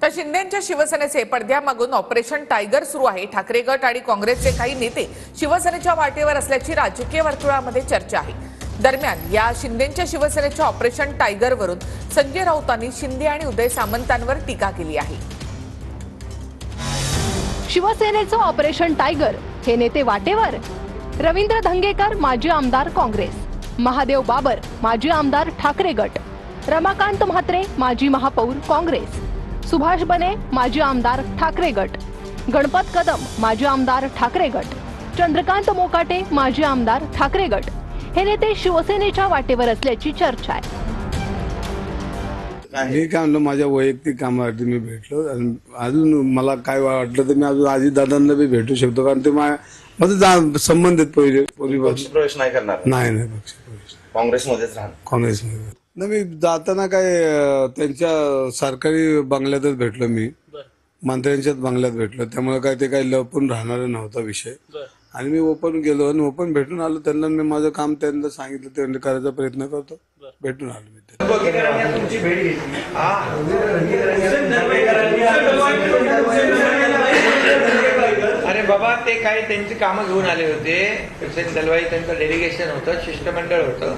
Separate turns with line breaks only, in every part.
तर शिंदेंच्या शिवसेनेचे पडद्यामागून operation tiger सुरू आहे। ठाकरे गट आणि काँग्रेसचे काही नेते शिवसेनेच्या वाटेवर असल्याची राजकीय वर्तुळामध्ये चर्चा आहे। दरम्यान या शिंदेंच्या शिवसेनेच्या ऑपरेशन टायगरवरून संजय राऊतांनी शिंदे आणि उदय सामंतांवर टीका केली आहे।
शिवसेनेचं ऑपरेशन टायगर, हे नेते वाटेवर? रवींद्र धंगेकर माजी आमदार काँग्रेस, महादेव बाबर माजी आमदार ठाकरे गट, रमाकांत म्हात्रे माजी महापौर काँग्रेस, सुभाष बने माजी आमदार ठाकरे गट, गणपत कदम माजी आमदार ठाकरे गट, चंद्रकांत मोकाटे माजी आमदार ठाकरे गट हे नेते शिवसेनेच्या वाटेवर असल्याची चर्चा आहे।
मी काय म्हणलं, माझ्या वैयक्तिक कामासाठी मी भेटलो। अजून मला काय वाटलं तर मी अजून अजितदादांना बी भेटू शकतो, कारण ते माझं संबंधित
पक्षप्रवेश नाही करणार।
नाही पक्षप्रवेश
काँग्रेसमध्येच राहणार।
काँग्रेसमध्ये नाही, मी जाताना काय त्यांच्या सरकारी बंगल्यातच भेटलो, मी मंत्र्यांच्याच बंगल्यात भेटलो। त्यामुळे काय ते काही लपून राहणार नव्हता विषय। आणि मी ओपन गेलो आणि ओपन भेटून आलो त्यांना। मी माझं काम त्यांना सांगितलं, ते करायचा प्रयत्न करतो। भेटून आलो मी।
अरे बाबा, ते काही त्यांची कामं घेऊन आले होते। हुसेन दलवाई त्यांचं डेलिगेशन होतं, शिष्टमंडळ होतं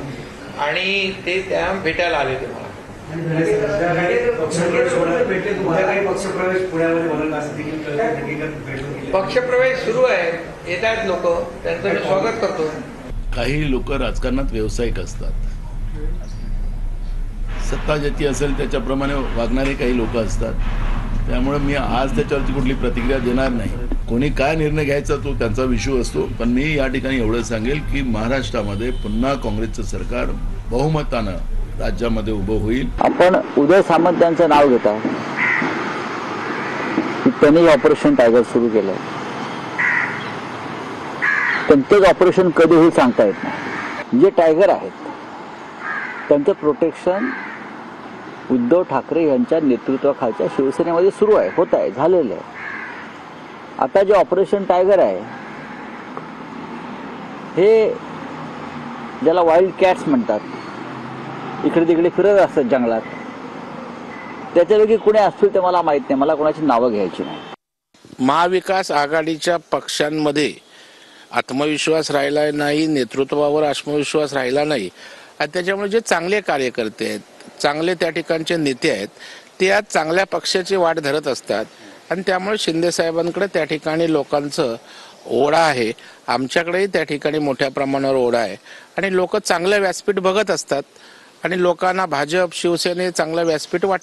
आणि ते त्या भेटायला आले होते मला। पक्षप्रवेश सुरू आहे, येत आहेत लोक, त्यांचं मी स्वागत करतो।
काही लोक राजकारणात व्यावसायिक असतात, सत्ता ज्याची असेल त्याच्याप्रमाणे वागणारे काही लोक असतात। त्यामुळे मी आज त्याच्यावरती कुठली प्रतिक्रिया देणार नाही। कोणी काय निर्णय घ्यायचा तो त्यांचा विषय असतो, पण मी या ठिकाणी एवढं सांगेल की महाराष्ट्रामध्ये पुन्हा काँग्रेसचं सरकार बहुमतानं राज्यामध्ये उभं होईल।
आपण उदय सामंत यांचं नाव घेता की त्यांनी ऑपरेशन टायगर सुरू केलंय, त्यांचं ऑपरेशन कधी होईल सांगता येत नाही। जे टायगर आहेत त्यांचं प्रोटेक्शन उद्धव ठाकरे यांच्या नेतृत्वाखालच्या शिवसेनेमध्ये सुरू आहे, होत आहे, झालेलं आहे। आता जे ऑपरेशन टायगर आहे हे ज्याला वाईल्ड कॅट्स म्हणतात, इकडे तिकडे फिरत असतात जंगलात, त्याच्यापैकी कुणी असतील ते मला माहित नाही, मला कोणाची नावं घ्यायची नाही।
महाविकास आघाडीच्या पक्षांमध्ये आत्मविश्वास राहिला नाही, नेतृत्वावर आत्मविश्वास राहिला नाही आणि त्याच्यामुळे जे चांगले कार्यकर्ते आहेत, चांगले त्या ठिकाणचे नेते आहेत, ते आज चांगल्या पक्षाची वाट धरत असतात आणि त्यामुळे शिंदे साहेबांकडे त्या ठिकाणी लोकांचं ओढा आहे। आमच्याकडेही त्या ठिकाणी मोठ्या प्रमाणावर ओढा आहे आणि लोक चांगलं व्यासपीठ बघत असतात आणि लोकांना भाजप शिवसेने चांगलं व्यासपीठ वाटतं।